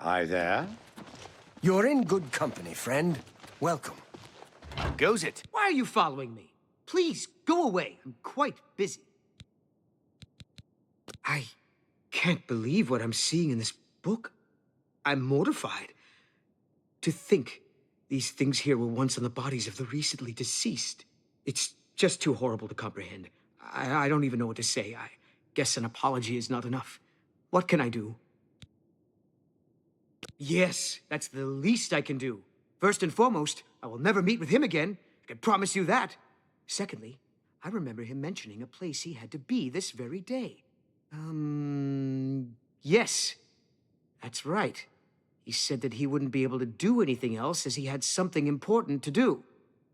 Hi there. You're in good company, friend. Welcome. How goes it? Why are you following me? Please, go away. I'm quite busy. I can't believe what I'm seeing in this book. I'm mortified. To think these things here were once on the bodies of the recently deceased. It's just too horrible to comprehend. I don't even know what to say. I guess an apology is not enough. What can I do? Yes, that's the least I can do. First and foremost, I will never meet with him again. I can promise you that. Secondly, I remember him mentioning a place he had to be this very day. Yes. That's right. He said that he wouldn't be able to do anything else as he had something important to do.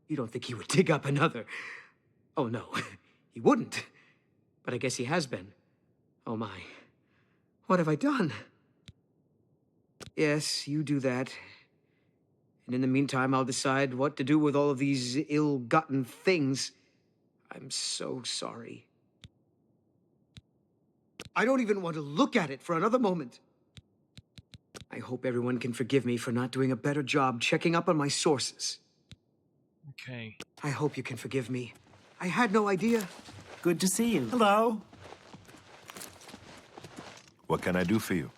You don't think he would dig up another? Oh, no. He wouldn't. But I guess he has been. Oh, my. What have I done? Yes, you do that. And in the meantime, I'll decide what to do with all of these ill-gotten things. I'm so sorry. I don't even want to look at it for another moment. I hope everyone can forgive me for not doing a better job checking up on my sources. Okay. I hope you can forgive me. I had no idea. Good to see you. Hello. What can I do for you?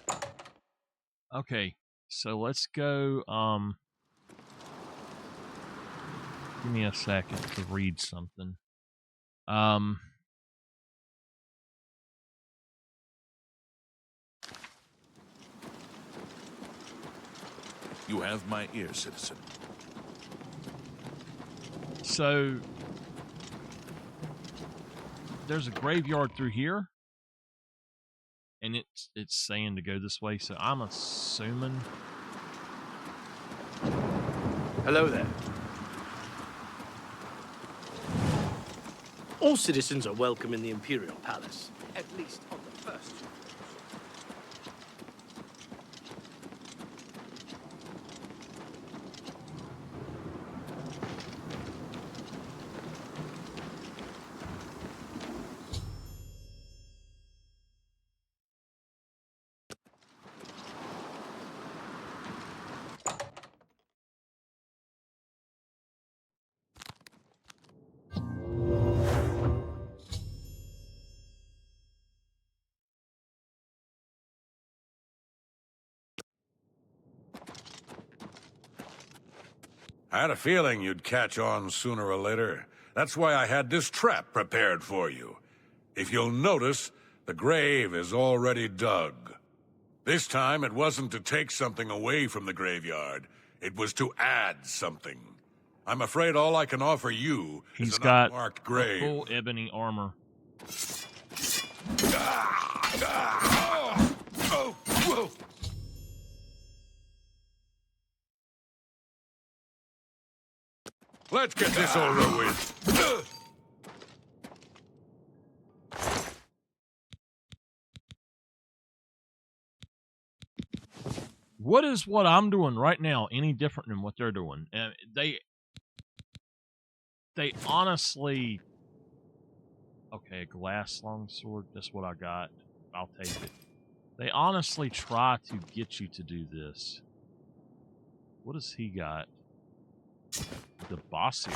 Okay. So let's go, give me a second to read something. You have my ear, citizen. So there's a graveyard through here, and it's saying to go this way, so I'm assuming. Hello there. All citizens are welcome in the Imperial Palace. At least on the first. I had a feeling you'd catch on sooner or later. That's why I had this trap prepared for you. If you'll notice, the grave is already dug. This time, it wasn't to take something away from the graveyard. It was to add something. I'm afraid all I can offer you He's is an got unmarked grave. full ebony armor. Let's get this over with. What is what I'm doing right now any different than what they're doing? They honestly... Okay, a glass longsword. That's what I got. I'll take it. They honestly try to get you to do this. What has he got? The bossier.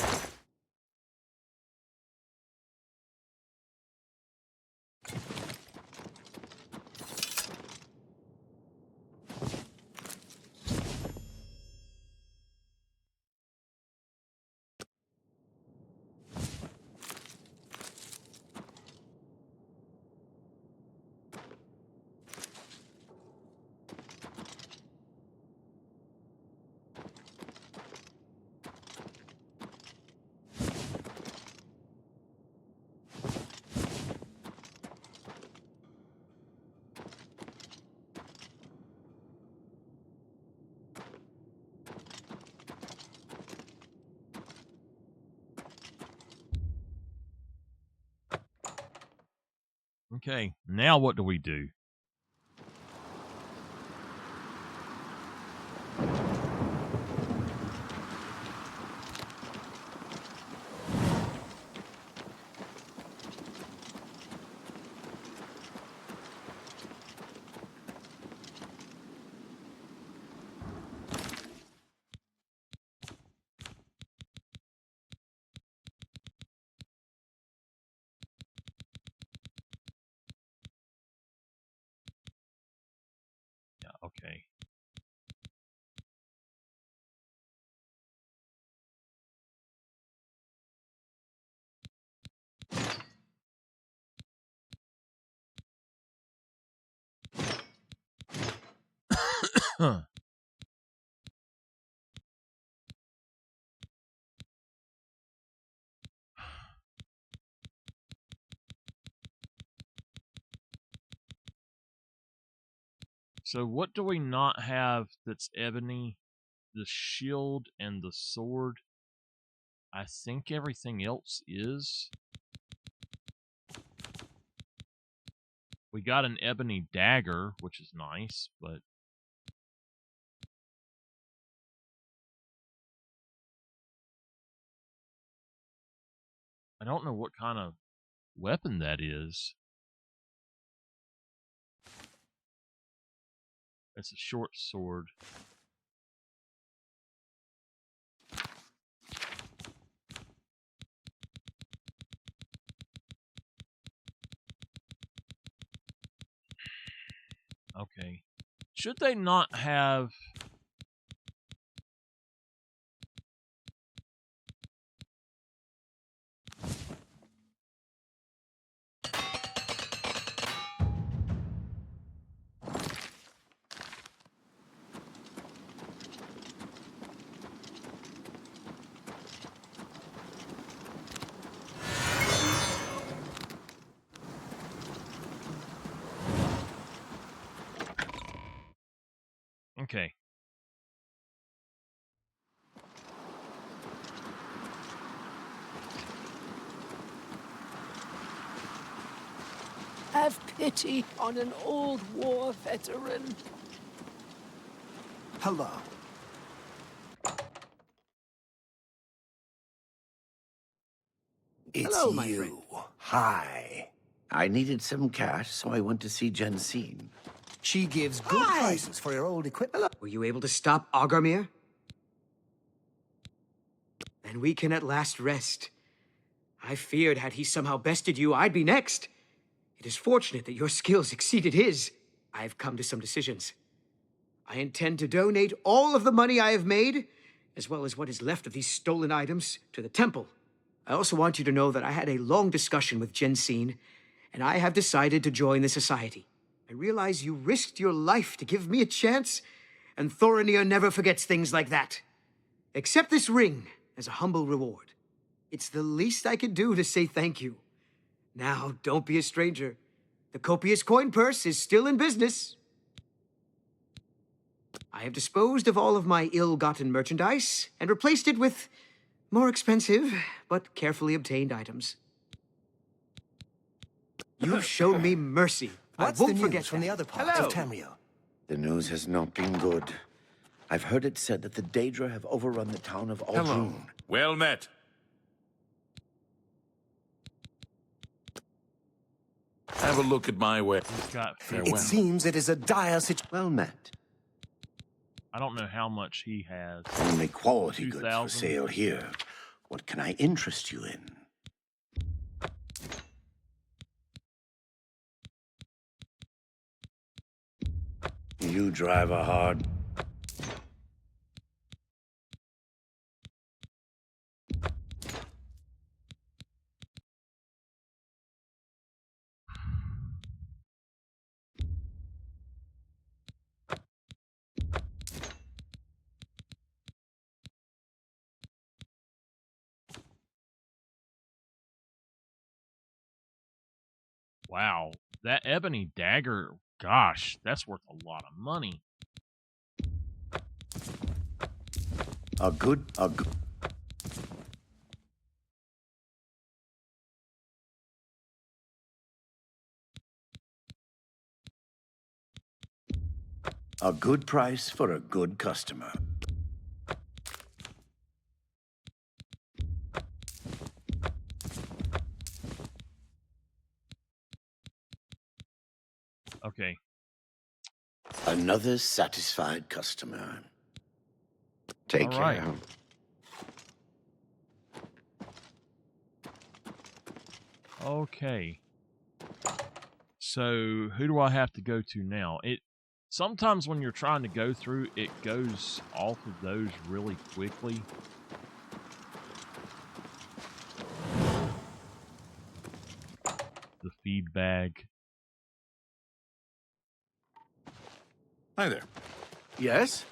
Okay, now what do we do? Okay. Huh. So what do we not have that's ebony? The shield and the sword. I think everything else is. We got an ebony dagger, which is nice, but I don't know what kind of weapon that is. It's a short sword. Okay. Should they not have... Okay. Have pity on an old war veteran. Hello. It's Hello, my you. friend. Hi. I needed some cash, so I went to see Jensine. She gives good Hi. prices for your old equipment. Were you able to stop Agarmir? Then we can at last rest. I feared had he somehow bested you, I'd be next. It is fortunate that your skills exceeded his. I have come to some decisions. I intend to donate all of the money I have made, as well as what is left of these stolen items, to the temple. I also want you to know that I had a long discussion with Jensine, and I have decided to join the society. I realize you risked your life to give me a chance, and Thorinir never forgets things like that. Accept this ring as a humble reward. It's the least I can do to say thank you. Now, don't be a stranger. The copious coin purse is still in business. I have disposed of all of my ill-gotten merchandise and replaced it with more expensive, but carefully obtained items. You've shown me mercy. What's I won't the forget news from that. the other parts Hello. of Tamriel? The news has not been good. I've heard it said that the Daedra have overrun the town of Aldrun. Well met. Have a look at my way. He's got It seems it is a dire situation. Well met. I don't know how much he has. Only quality goods for 2,000. sale here. What can I interest you in? You drive a hard... Wow. That ebony dagger, gosh, that's worth a lot of money. A good... A good price for a good customer. Okay. Another satisfied customer. Take All right. care. Okay. So, who do I have to go to now? Sometimes when you're trying to go through, it goes off of those really quickly. The feedback. Hi there. Yes?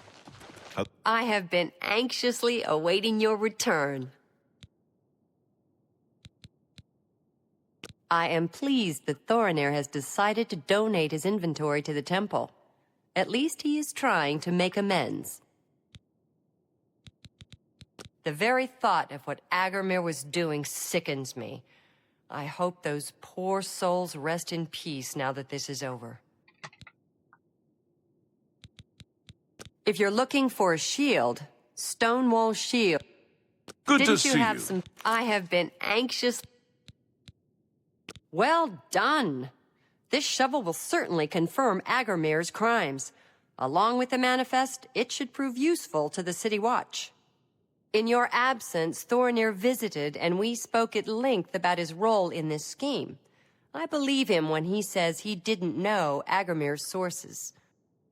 I have been anxiously awaiting your return. I am pleased that Thorinir has decided to donate his inventory to the temple. At least he is trying to make amends. The very thought of what Agarmir was doing sickens me. I hope those poor souls rest in peace now that this is over. If you're looking for a shield, Stonewall Shield. Good Didn't to you see have you. some? I have been anxious. Well done. This shovel will certainly confirm Agarmir's crimes. Along with the manifest, it should prove useful to the City Watch. In your absence, Thorinir visited, and we spoke at length about his role in this scheme. I believe him when he says he didn't know Agarmir's sources.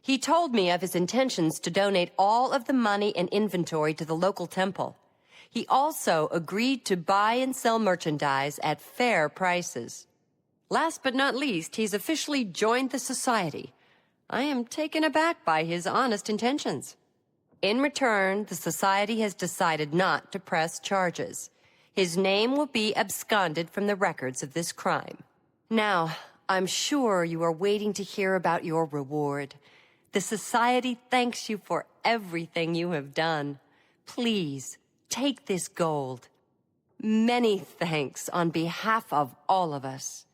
He told me of his intentions to donate all of the money and inventory to the local temple. He also agreed to buy and sell merchandise at fair prices. Last but not least, he's officially joined the Society. I am taken aback by his honest intentions. In return, the Society has decided not to press charges. His name will be absconded from the records of this crime. Now, I'm sure you are waiting to hear about your reward. The Society thanks you for everything you have done. Please, take this gold. Many thanks on behalf of all of us.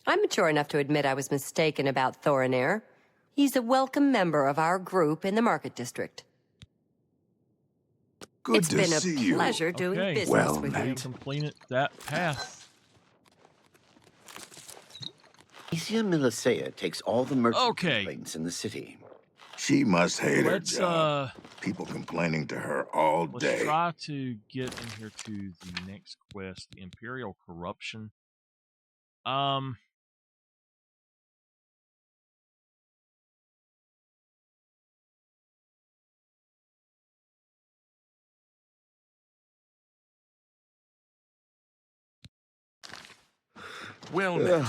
I'm mature enough to admit I was mistaken about Thorinir. He's a welcome member of our group in the Market District. Good It's to been see a you. pleasure doing Okay. business Well with We you. have completed that path. Isia Milicea takes all the merchant Okay. complaints in the city. She must hate her Let's job. People complaining to her all let's day. try to get in here to the next quest, the Imperial Corruption. Well met.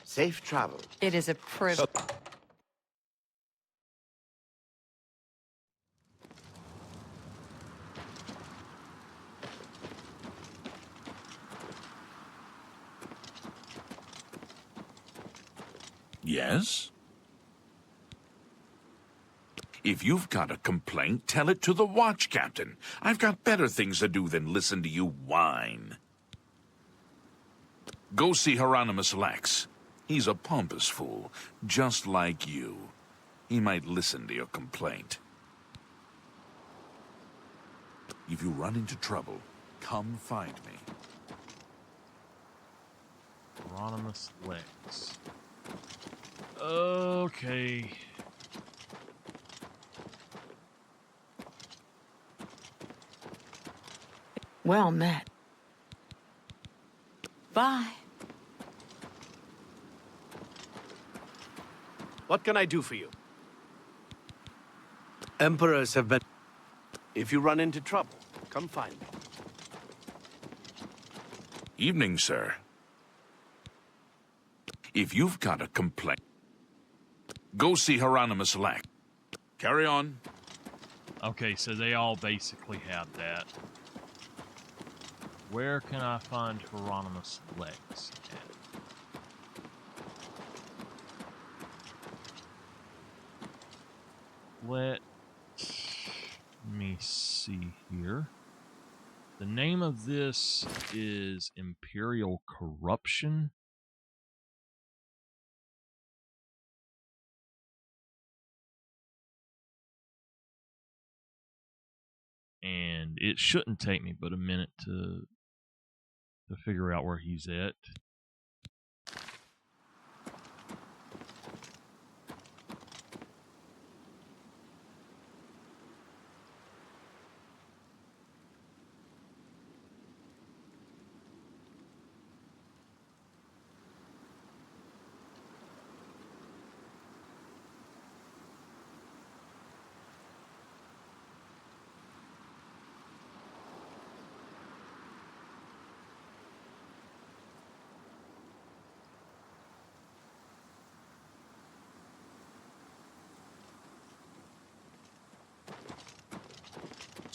Safe travel. It is a privilege. Yes? If you've got a complaint, tell it to the watch captain. I've got better things to do than listen to you whine. Go see Hieronymus Lex. He's a pompous fool, just like you. He might listen to your complaint. If you run into trouble, come find me. Hieronymus Lex. Okay. Well met. Bye. What can I do for you? Emperors have been... If you run into trouble, come find me. Evening, sir. If you've got a complaint, go see Hieronymus Lex. Carry on. Okay, so they all basically have that. Where can I find Hieronymus Lex at? Let me see here. The name of this is Imperial Corruption. And it shouldn't take me but a minute to figure out where he's at.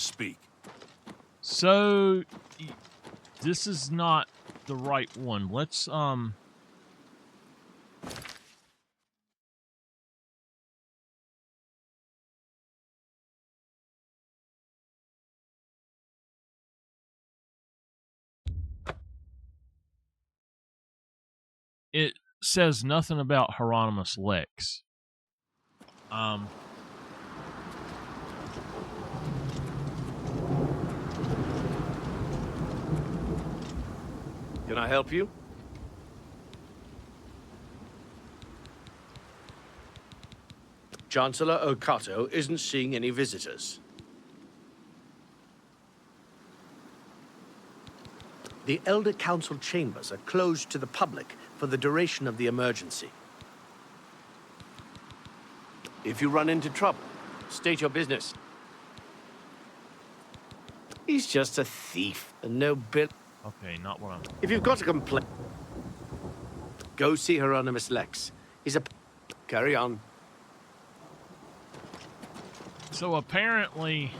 Speak. So, this is not the right one. Let's, it says nothing about Hieronymus Lex. Can I help you? Chancellor Okato isn't seeing any visitors. The Elder Council chambers are closed to the public for the duration of the emergency. If you run into trouble, state your business. He's just a thief and no bill. Okay, not what I'm... If you've got a complaint, go see Hieronymus Lex. He's a... Carry on. So apparently,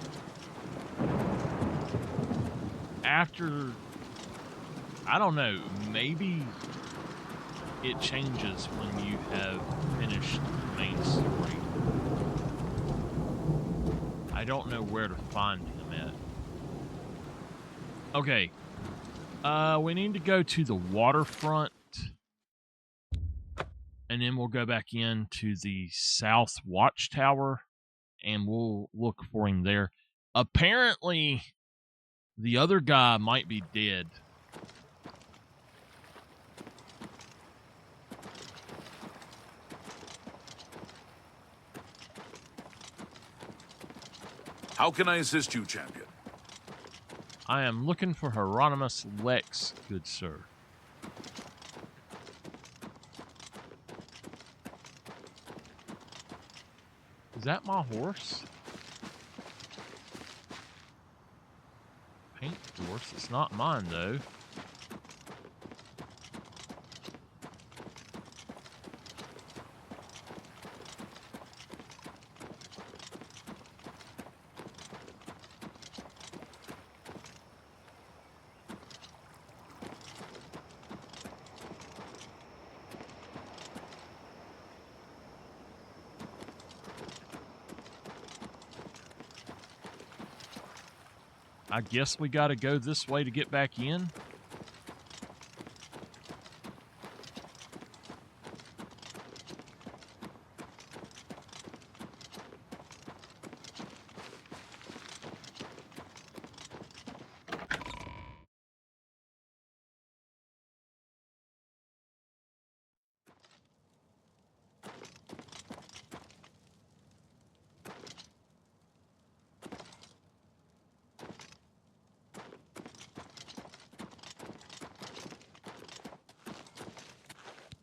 after, I don't know, maybe it changes when you have finished the main story. I don't know where to find him at. Okay. We need to go to the waterfront. And then we'll go back into the South Watchtower. And we'll look for him there. Apparently, the other guy might be dead. How can I assist you, champion? I am looking for Hieronymus Lex, good sir. Is that my horse? Paint horse? It's not mine, though. I guess we gotta go this way to get back in.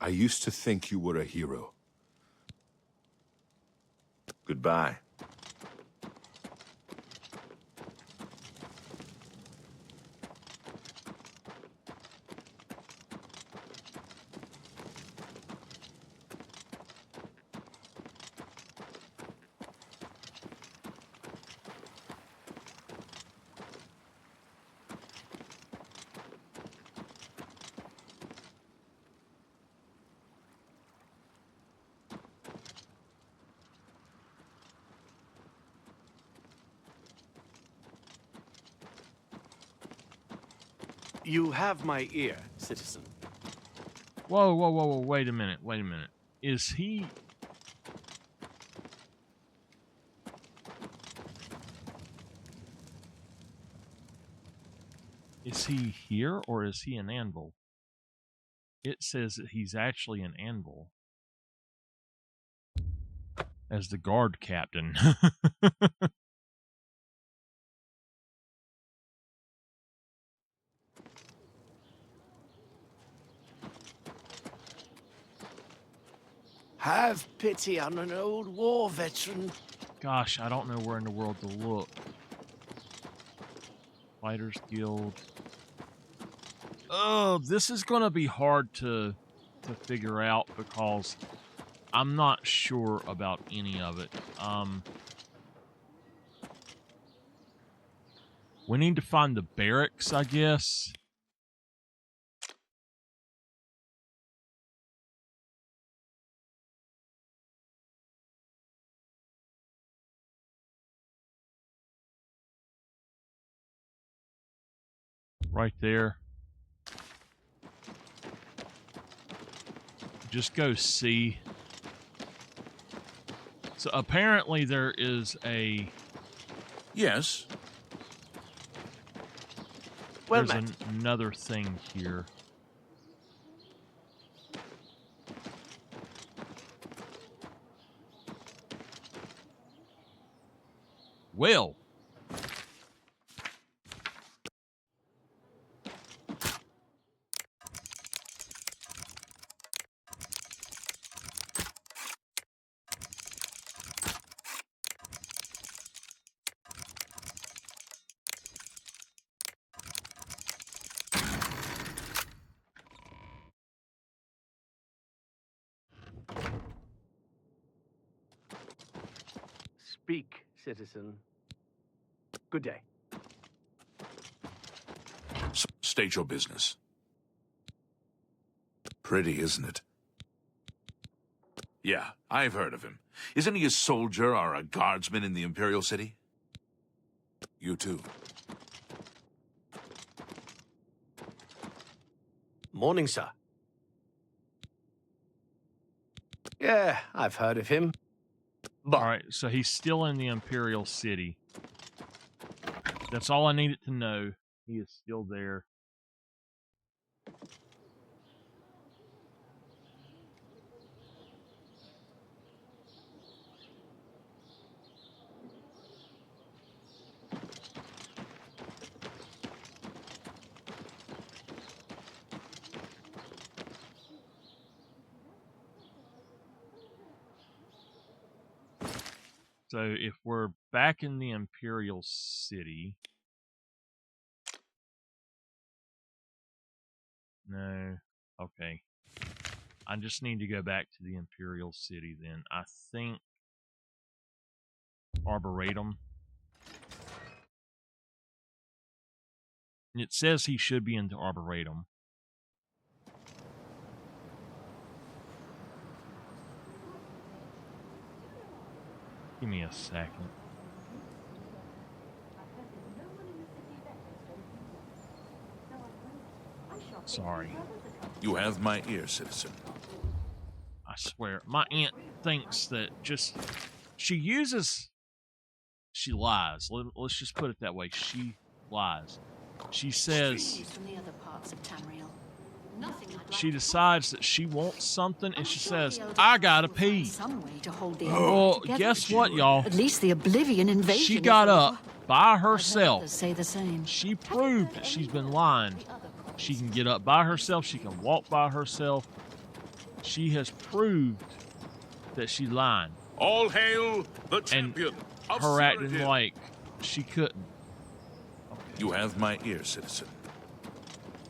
I used to think you were a hero. Goodbye. You have my ear, citizen. Whoa, whoa, whoa, whoa, wait a minute, Is he... Is he here, or is he an anvil? It says that he's actually an anvil. As the guard captain. Have pity on an old war veteran. Gosh, I don't know where in the world to look. Fighters Guild. Oh, this is going to be hard to figure out because I'm not sure about any of it. We need to find the barracks, I guess. Right there. Just go see. So apparently there is a... Yes? Well There's met. another thing here. Well. Speak, citizen. Good day. State your business. Pretty, isn't it? Yeah, I've heard of him. Isn't he a soldier or a guardsman in the Imperial City? You too. Morning, sir. Yeah, I've heard of him. But Alright, so he's still in the Imperial City. That's all I needed to know. He is still there. So if we're back in the Imperial City... No. Okay. I just need to go back to the Imperial City then. I think Arboretum. It says he should be into Arboretum. Give me a second. Sorry. You have my ear, citizen. I swear, my aunt thinks that just... She lies. Let's just put it that way. She lies. She says... She decides that she wants something, and she says, I gotta pee. Well, guess what, y'all? At least the Oblivion invasion. She got up by herself. Say the same. She proved that she's been lying. She can get up by herself. She can walk by herself. She has proved that she's lying. All hail the champion of her acting Cyrodiil. like she couldn't. Okay. You have my ear, citizen.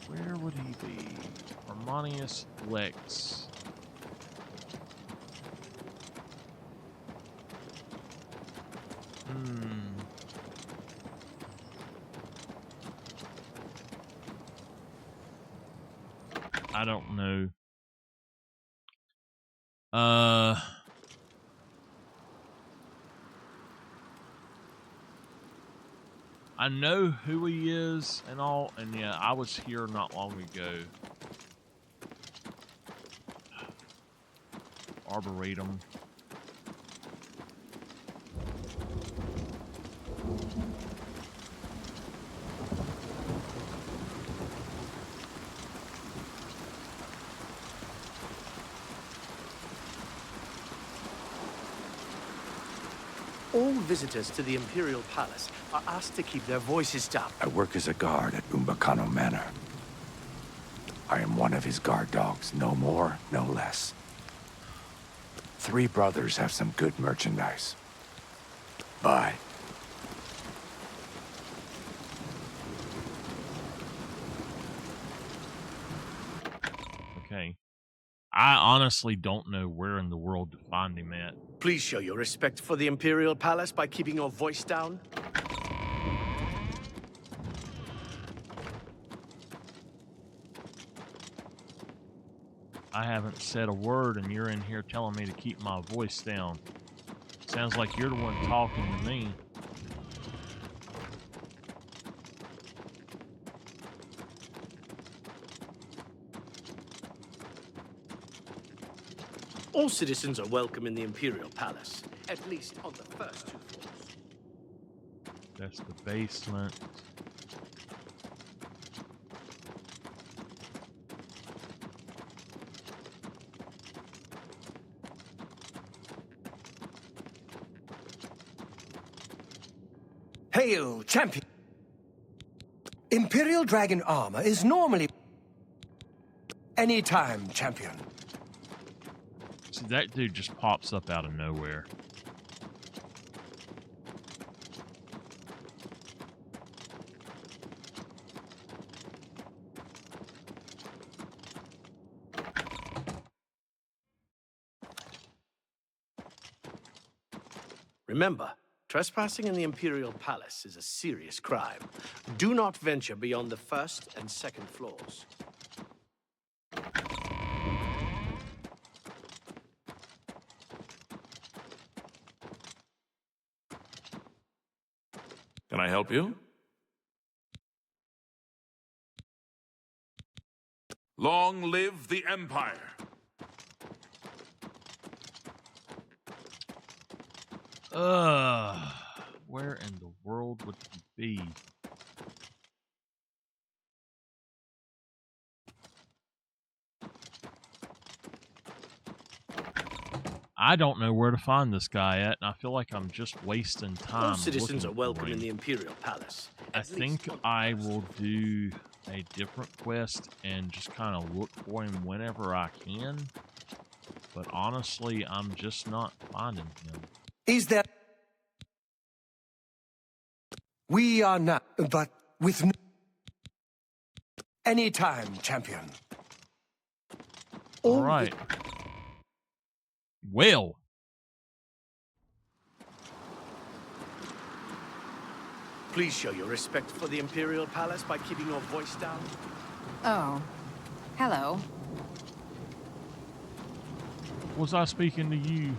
Where would he be? Harmonious Lex. I don't know. I know who he is and all, and yeah, I was here not long ago. Arboretum. all visitors to the Imperial Palace are asked to keep their voices down. I work as a guard at Umbacano Manor. I am one of his guard dogs, no more, no less. 3 brothers have some good merchandise. Bye. Okay. I honestly don't know where in the world to find him at. Please show your respect for the Imperial Palace by keeping your voice down. I haven't said a word and you're in here telling me to keep my voice down. Sounds like you're the one talking to me. All citizens are welcome in the Imperial Palace, at least on the first 2 floors. That's the basement. Hail, champion! Imperial Dragon armor is normally... Anytime, champion. See, that dude just pops up out of nowhere. Remember, trespassing in the Imperial Palace is a serious crime. Do not venture beyond the 1st and 2nd floors. Can I help you? Long live the Empire! Where in the world would he be? I don't know where to find this guy at, and I feel like I'm just wasting time. All citizens are welcome in in the Imperial Palace. I think I will do a different quest and just kind of look for him whenever I can. But honestly, I'm just not finding him. Is there... We are not, but with... Anytime, champion. All right. Well. Please show your respect for the Imperial Palace by keeping your voice down. Oh. Hello. Was I speaking to you?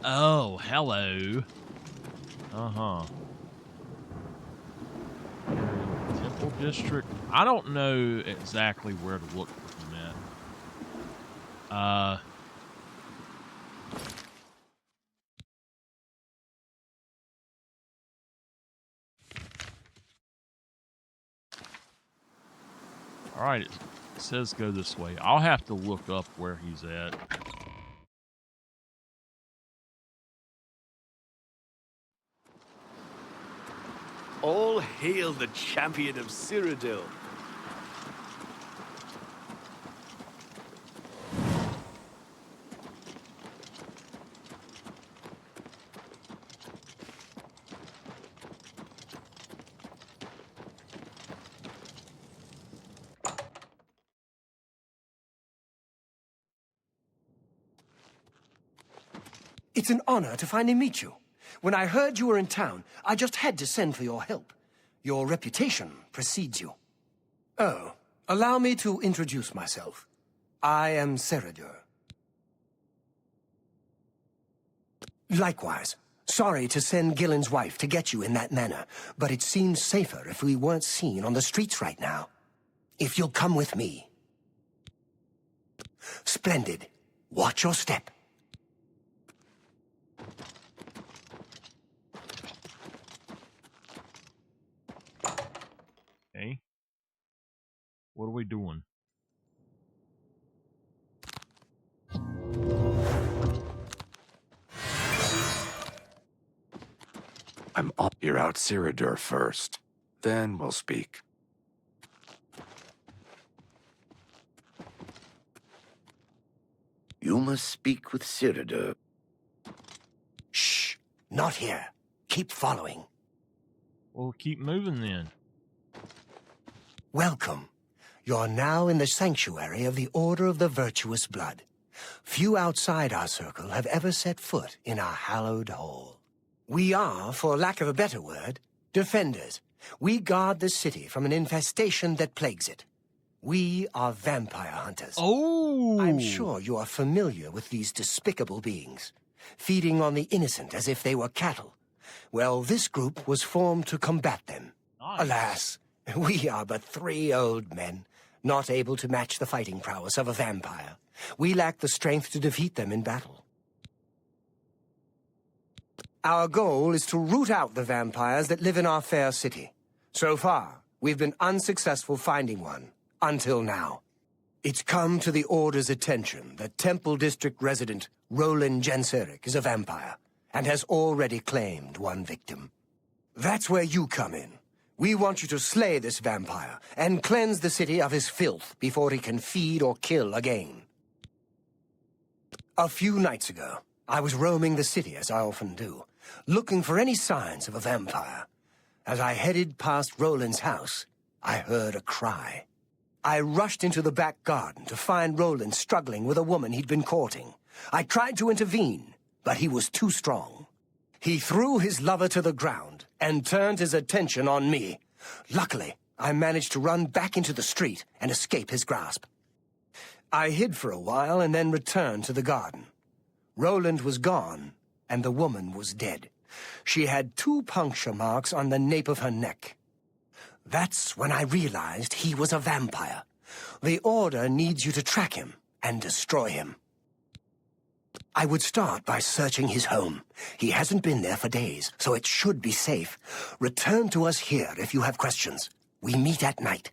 Oh, hello. Uh-huh. Temple District. I don't know exactly where to look for him at. All right, it says go this way. I'll have to look up where he's at. All hail the champion of Cyrodiil. It's an honor to finally meet you. When I heard you were in town, I just had to send for your help. Your reputation precedes you. Oh, allow me to introduce myself. I am Cyrodiil. Likewise. Sorry to send Gillen's wife to get you in that manner, but it seems safer if we weren't seen on the streets right now. If you'll come with me. Splendid. Watch your step. Okay. What are we doing? I'm all... You're out Cyrodiil first. Then we'll speak. You must speak with Cyrodiil. Shh. Not here. Keep following. Well, keep moving then. Welcome. You're now in the sanctuary of the Order of the Virtuous Blood. Few outside our circle have ever set foot in our hallowed hall. We are, for lack of a better word, defenders. We guard the city from an infestation that plagues it. We are vampire hunters. Oh! I'm sure you are familiar with these despicable beings, feeding on the innocent as if they were cattle. Well, this group was formed to combat them. Nice. Alas, we are but 3 old men, not able to match the fighting prowess of a vampire. We lack the strength to defeat them in battle. Our goal is to root out the vampires that live in our fair city. So far, we've been unsuccessful finding one, until now. It's come to the Order's attention that Temple District resident Roland Genseric is a vampire, and has already claimed one victim. That's where you come in. We want you to slay this vampire, and cleanse the city of his filth before he can feed or kill again. A few nights ago, I was roaming the city, as I often do, looking for any signs of a vampire. As I headed past Roland's house, I heard a cry. I rushed into the back garden to find Roland struggling with a woman he'd been courting. I tried to intervene, but he was too strong. He threw his lover to the ground and turned his attention on me. Luckily, I managed to run back into the street and escape his grasp. I hid for a while and then returned to the garden. Roland was gone, and the woman was dead. She had 2 puncture marks on the nape of her neck. That's when I realized he was a vampire. The Order needs you to track him and destroy him. I would start by searching his home. He hasn't been there for days, so it should be safe. Return to us here if you have questions. We meet at night.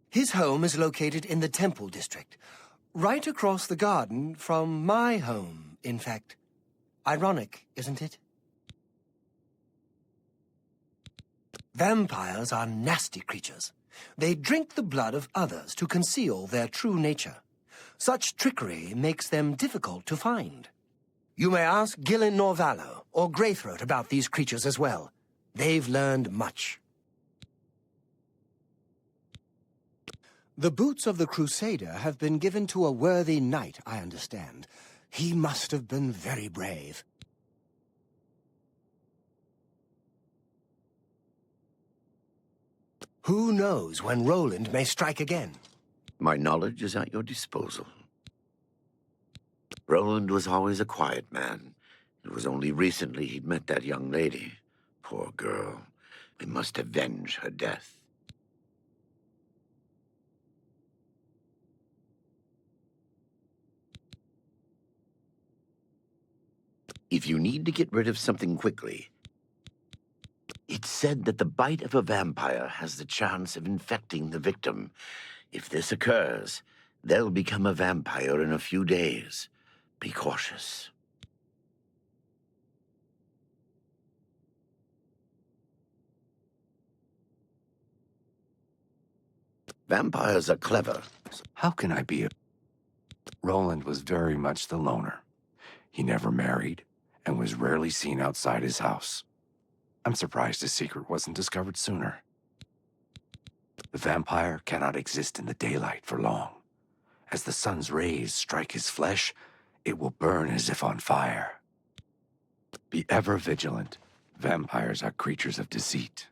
His home is located in the Temple District, right across the garden from my home, in fact. Ironic, isn't it? Vampires are nasty creatures. They drink the blood of others to conceal their true nature. Such trickery makes them difficult to find. You may ask Gillen Norvallo or Greythroat about these creatures as well. They've learned much. The boots of the Crusader have been given to a worthy knight, I understand. He must have been very brave. Who knows when Roland may strike again? My knowledge is at your disposal. Roland was always a quiet man. It was only recently he'd met that young lady. Poor girl. We must avenge her death. If you need to get rid of something quickly, it's said that the bite of a vampire has the chance of infecting the victim. If this occurs, they'll become a vampire in a few days. Be cautious. Vampires are clever. How can I be a... Roland was very much the loner. He never married and was rarely seen outside his house. I'm surprised his secret wasn't discovered sooner. The vampire cannot exist in the daylight for long. As the sun's rays strike his flesh, it will burn as if on fire. Be ever vigilant. Vampires are creatures of deceit.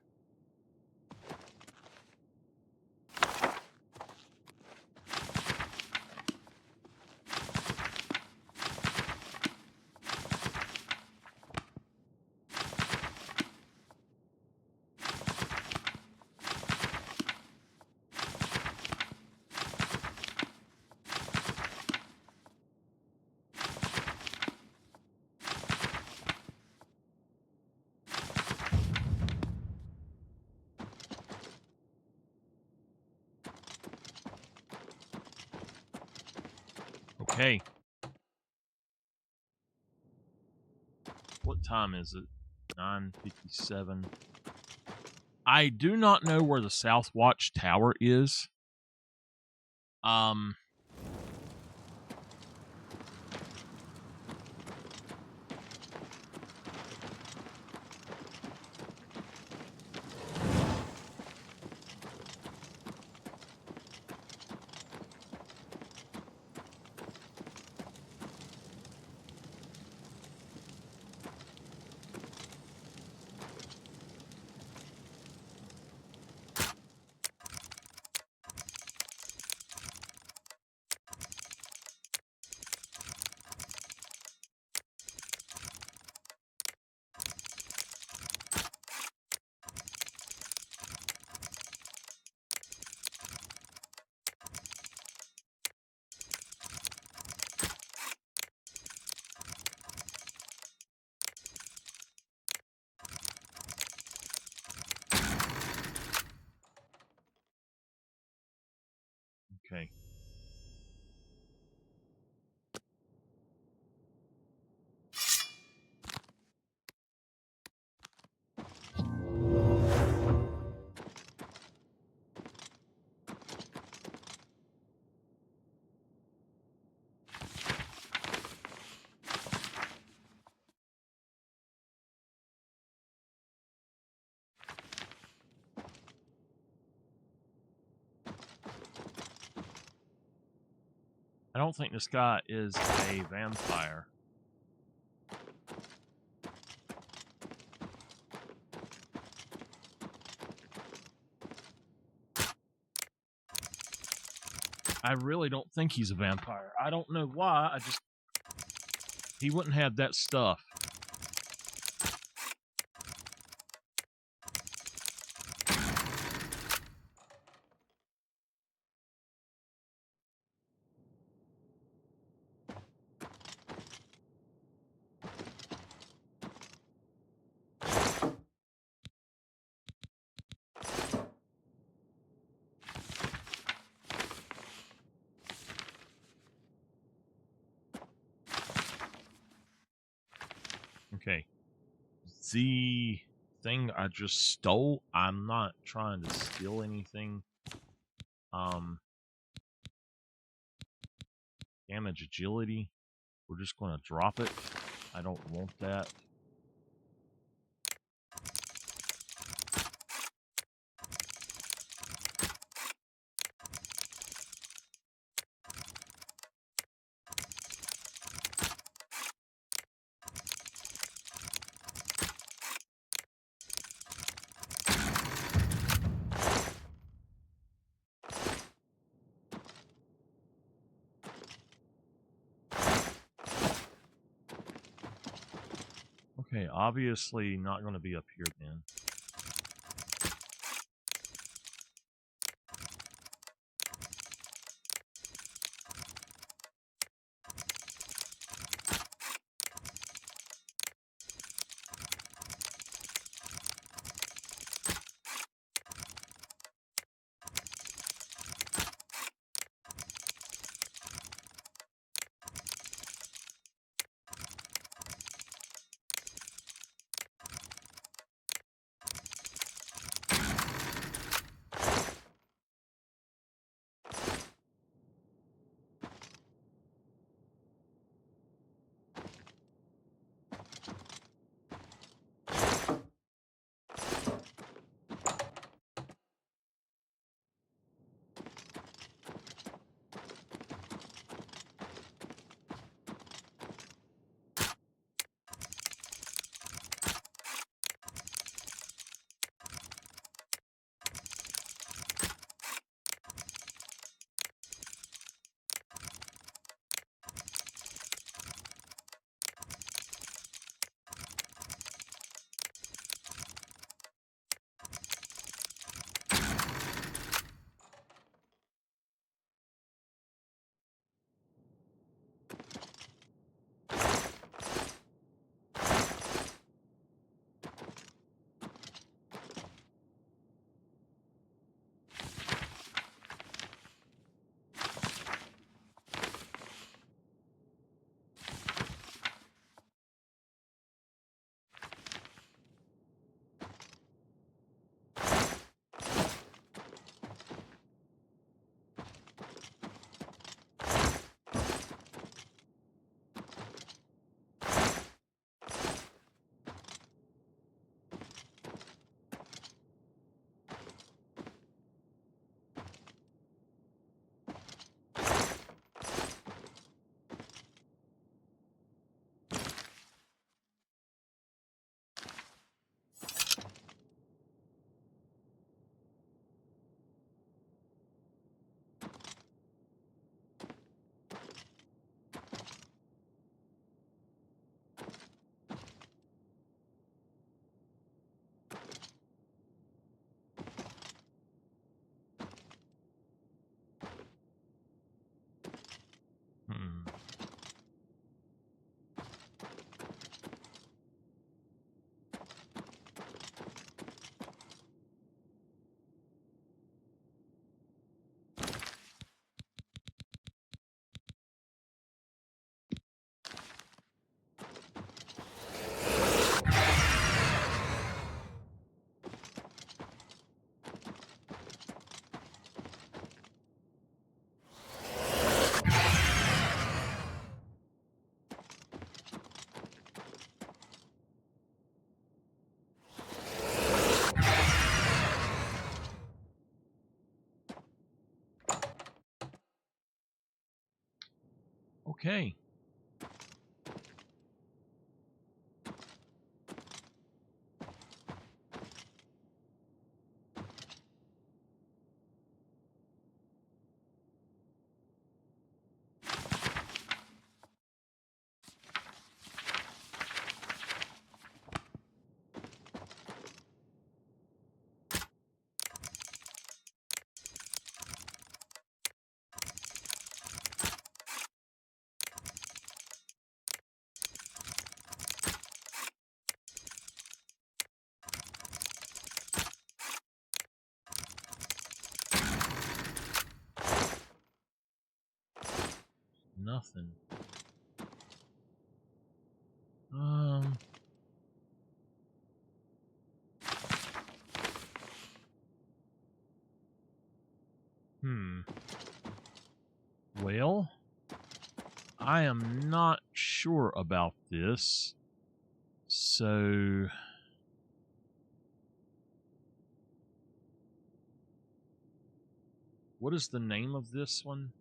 Okay. What time is it? 9:57. I do not know where the South Watch Tower is. I don't think this guy is a vampire. I really don't think he's a vampire. I don't know why. He wouldn't have that stuff. Okay. The thing I just stole, I'm not trying to steal anything. Damage agility. We're just going to drop it. I don't want that. Okay, obviously not going to be up here then. Okay. Nothing. Well, I am not sure about this. So what is the name of this one?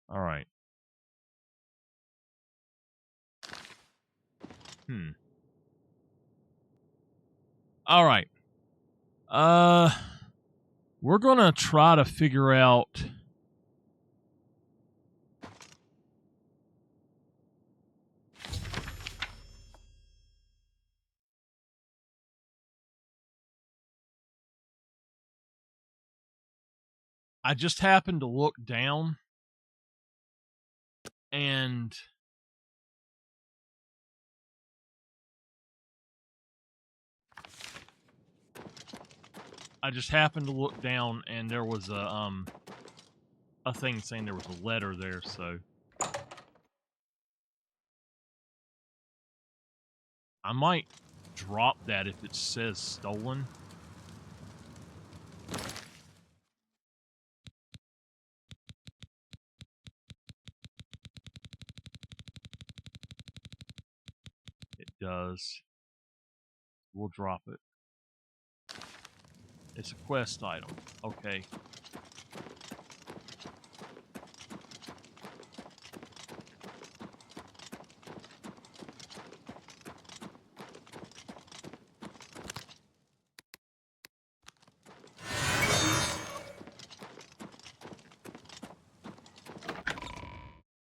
All right. All right. We're going to try to figure out I just happened to look down and there was a thing saying there was a letter there, so I might drop that if it says stolen. It does. We'll drop it. It's a quest item. Okay.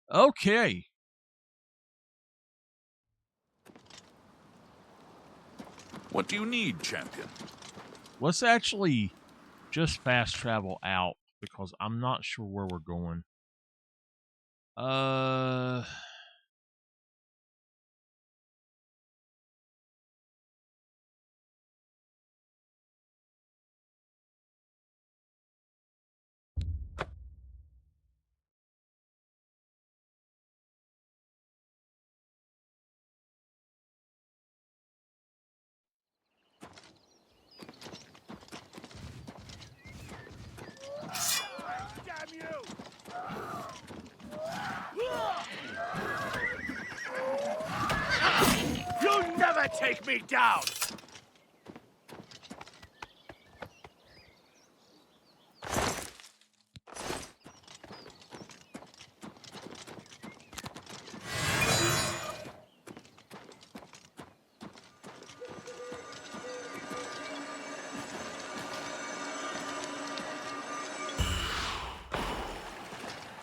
Okay. What do you need, champion? Let's actually just fast travel out because I'm not sure where we're going. Damn you! You'll never take me down!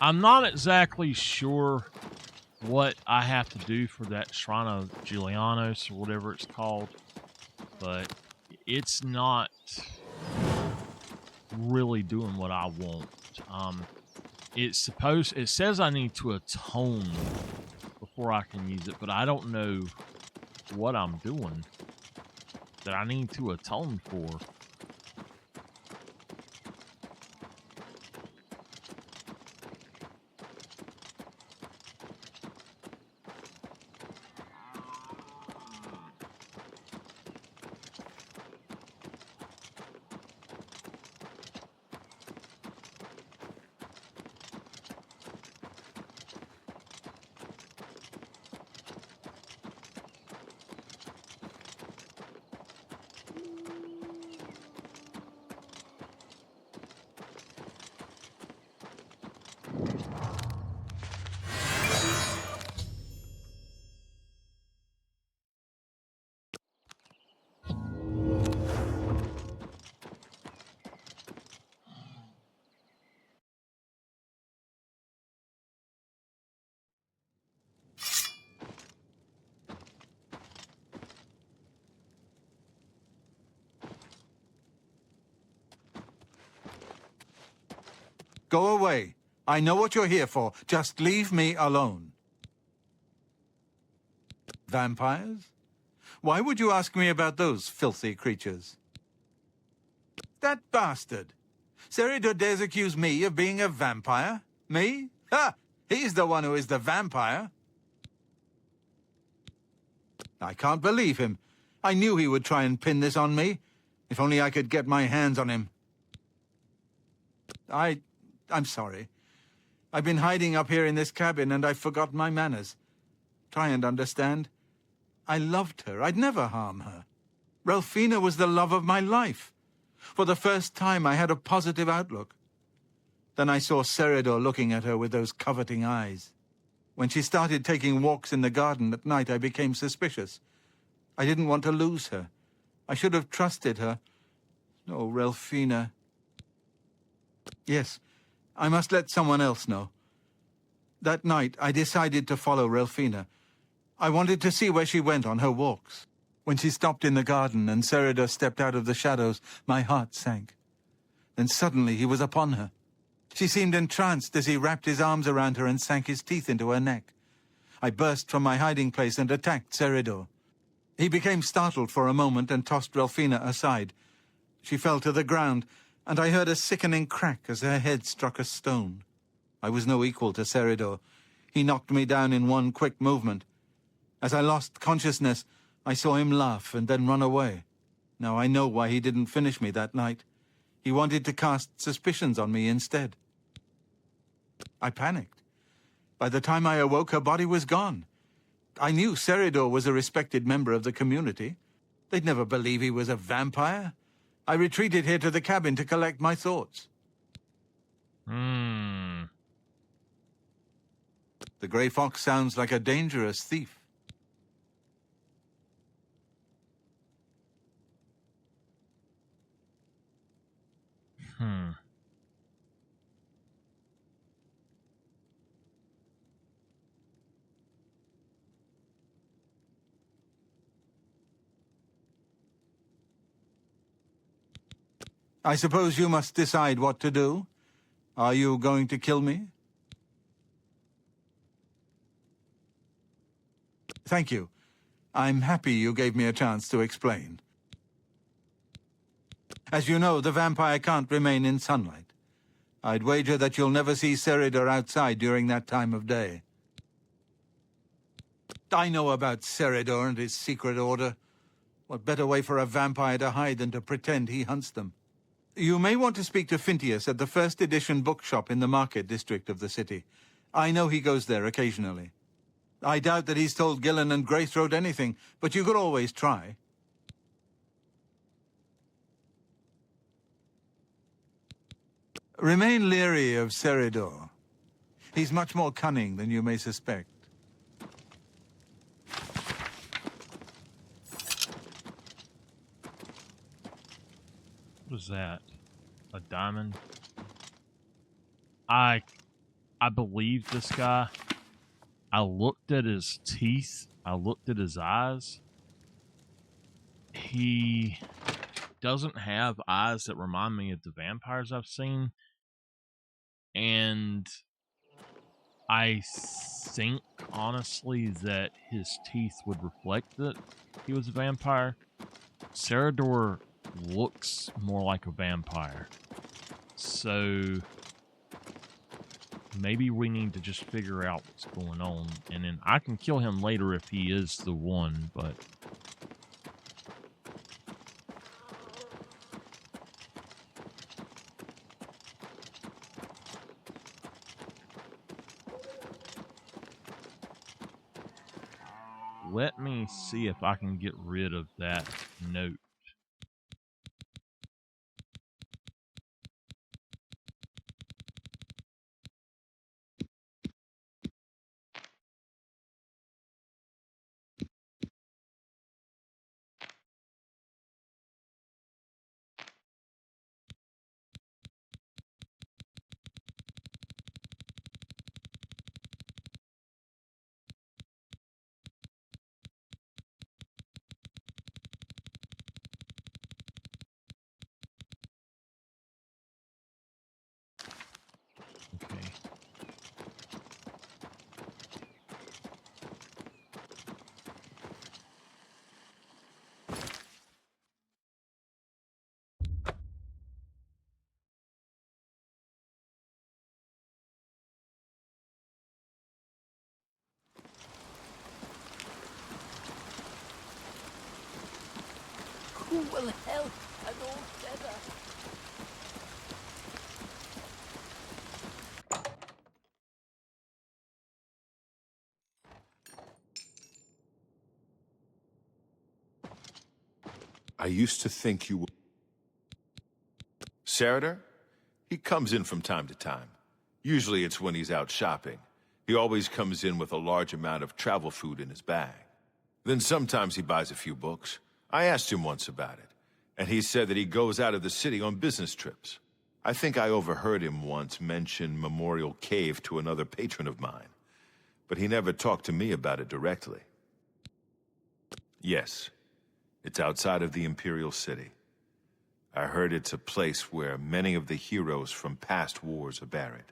I'm not exactly sure what I have to do for that Shrine of Julianos or whatever it's called, but it's not really doing what I want. It says I need to atone before I can use it, but I don't know what I'm doing that I need to atone for. Go away. I know what you're here for. Just leave me alone. Vampires? Why would you ask me about those filthy creatures? That bastard! Seridor dares accuse me of being a vampire? Me? Ha! He's the one who is the vampire. I can't believe him. I knew he would try and pin this on me. If only I could get my hands on him. I'm sorry. I've been hiding up here in this cabin and I've forgotten my manners. Try and understand. I loved her. I'd never harm her. Ralphina was the love of my life. For the first time, I had a positive outlook. Then I saw Seridor looking at her with those coveting eyes. When she started taking walks in the garden at night, I became suspicious. I didn't want to lose her. I should have trusted her. Oh, Ralphina. Yes, I must let someone else know. That night, I decided to follow Ralphina. I wanted to see where she went on her walks. When she stopped in the garden and Seridor stepped out of the shadows, my heart sank. Then suddenly he was upon her. She seemed entranced as he wrapped his arms around her and sank his teeth into her neck. I burst from my hiding place and attacked Seridor. He became startled for a moment and tossed Ralphina aside. She fell to the ground, and I heard a sickening crack as her head struck a stone. I was no equal to Seridor. He knocked me down in one quick movement. As I lost consciousness, I saw him laugh and then run away. Now I know why he didn't finish me that night. He wanted to cast suspicions on me instead. I panicked. By the time I awoke, her body was gone. I knew Seridor was a respected member of the community. They'd never believe he was a vampire. I retreated here to the cabin to collect my thoughts. The Grey Fox sounds like a dangerous thief. I suppose you must decide what to do. Are you going to kill me? Thank you. I'm happy you gave me a chance to explain. As you know, the vampire can't remain in sunlight. I'd wager that you'll never see Seridor outside during that time of day. I know about Seridor and his secret order. What better way for a vampire to hide than to pretend he hunts them? You may want to speak to Phintius at the first edition bookshop in the market district of the city. I know he goes there occasionally. I doubt that he's told Gillen and Greythroat anything, but you could always try. Remain leery of Seridor. He's much more cunning than you may suspect. What is that? A diamond? I believe this guy. I looked at his teeth. I looked at his eyes. He doesn't have eyes that remind me of the vampires I've seen. And I think, honestly, that his teeth would reflect that he was a vampire. Seridor looks more like a vampire. So maybe we need to just figure out what's going on. And then I can kill him later if he is the one, but... let me see if I can get rid of that note. will help an old feather. I used to think you were... Sarader? He comes in from time to time. Usually it's when he's out shopping. He always comes in with a large amount of travel food in his bag. Then sometimes he buys a few books. I asked him once about it, and he said that he goes out of the city on business trips. I think I overheard him once mention Memorial Cave to another patron of mine, but he never talked to me about it directly. Yes, it's outside of the Imperial City. I heard it's a place where many of the heroes from past wars are buried.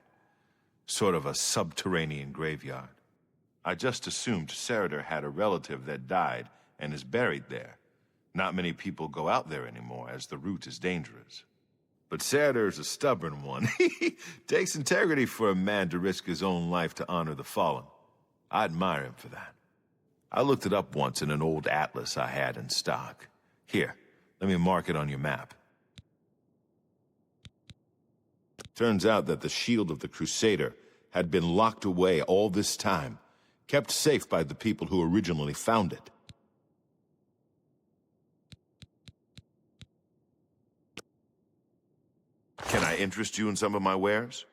Sort of a subterranean graveyard. I just assumed Sarader had a relative that died and is buried there. Not many people go out there anymore, as the route is dangerous. But Sarader's a stubborn one. Takes integrity for a man to risk his own life to honor the fallen. I admire him for that. I looked it up once in an old atlas I had in stock. Here, let me mark it on your map. Turns out that the shield of the Crusader had been locked away all this time, kept safe by the people who originally found it. Can I interest you in some of my wares?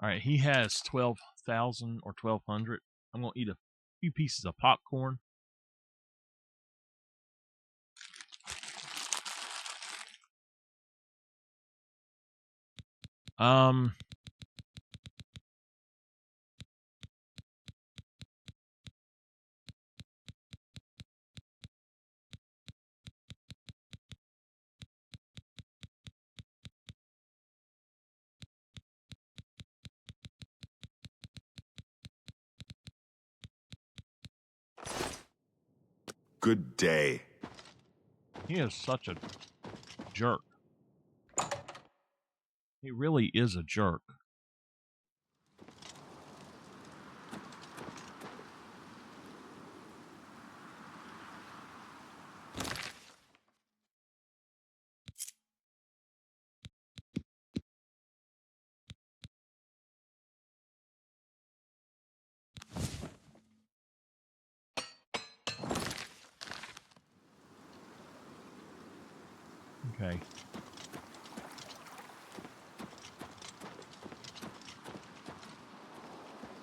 All right, he has 12,000 or 1,200. I'm going to eat a few pieces of popcorn. Good day. He is such a jerk. He really is a jerk. Okay.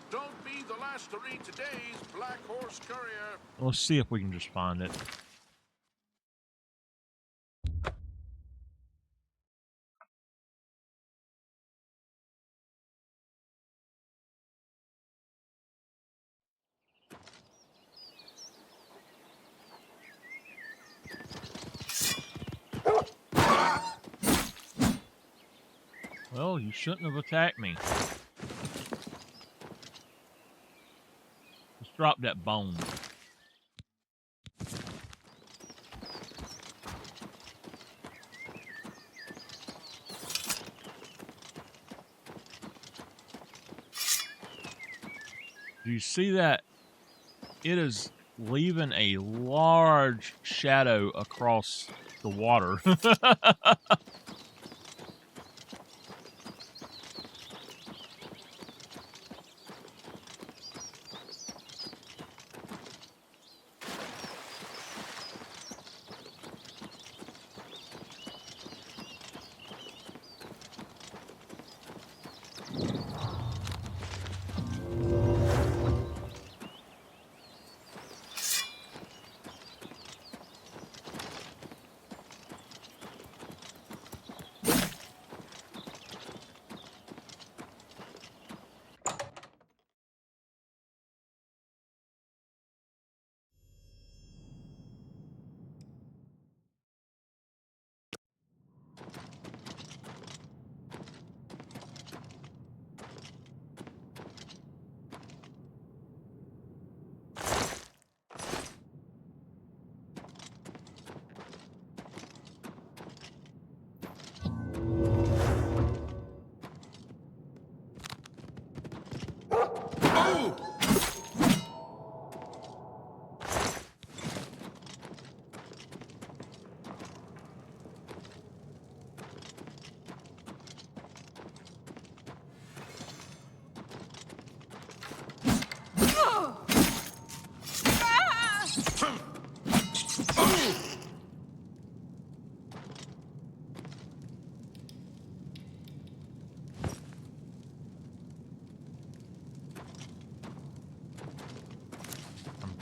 Don't be the last to read today's Black Horse Courier. Let's see if we can just find it. Well, you shouldn't have attacked me. Let's drop that bone. Do you see that? It is leaving a large shadow across the water.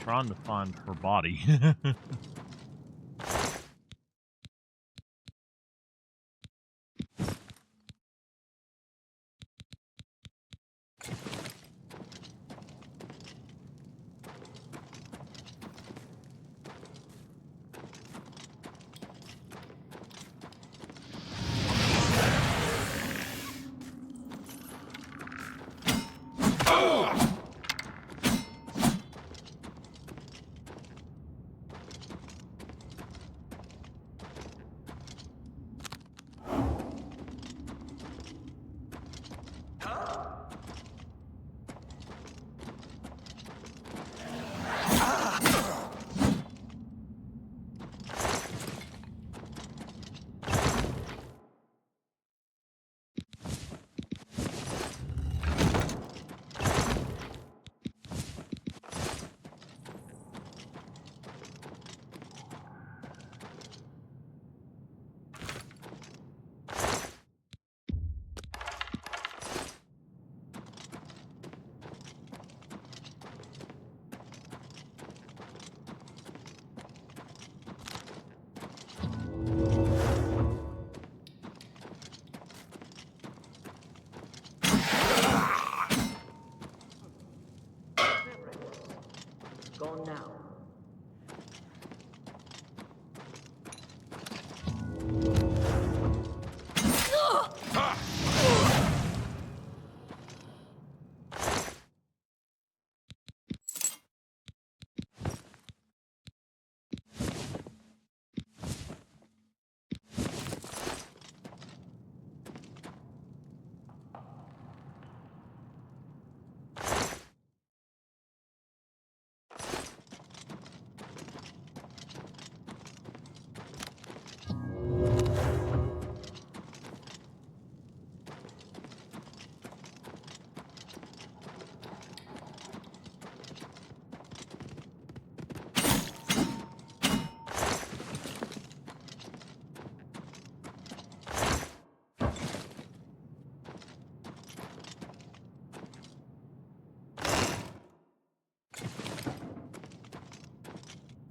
trying to find her body. Gone now.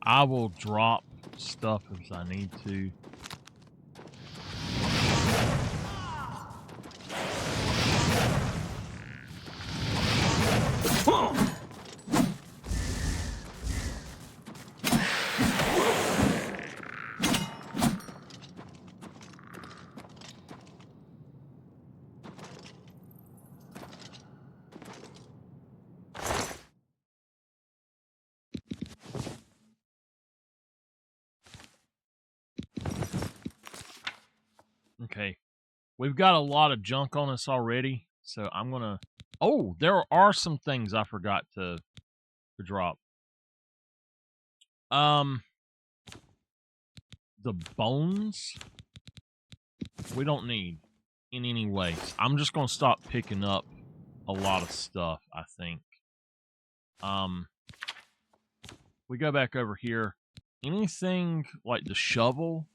I will drop stuff as I need to. Okay, we've got a lot of junk on us already, so I'm gonna... Oh, there are some things I forgot to drop. The bones we don't need in any way. I'm just gonna stop picking up a lot of stuff, I think. We go back over here. Anything like the shovel,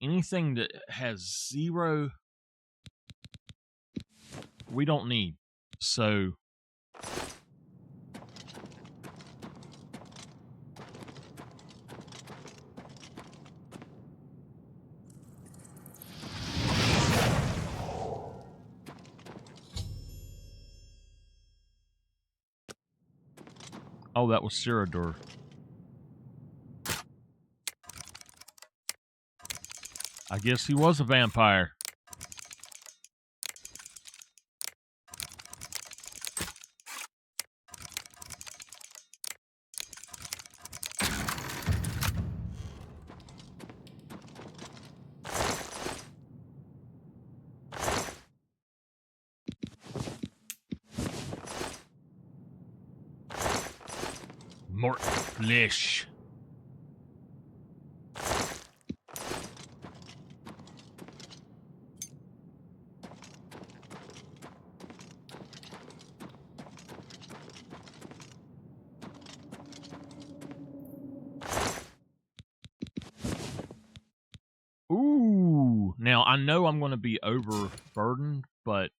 anything that has 0, we don't need. So oh, that was Cyrodiil. I guess he was a vampire. Mort flesh. Ooh. Now, I know I'm going to be overburdened, but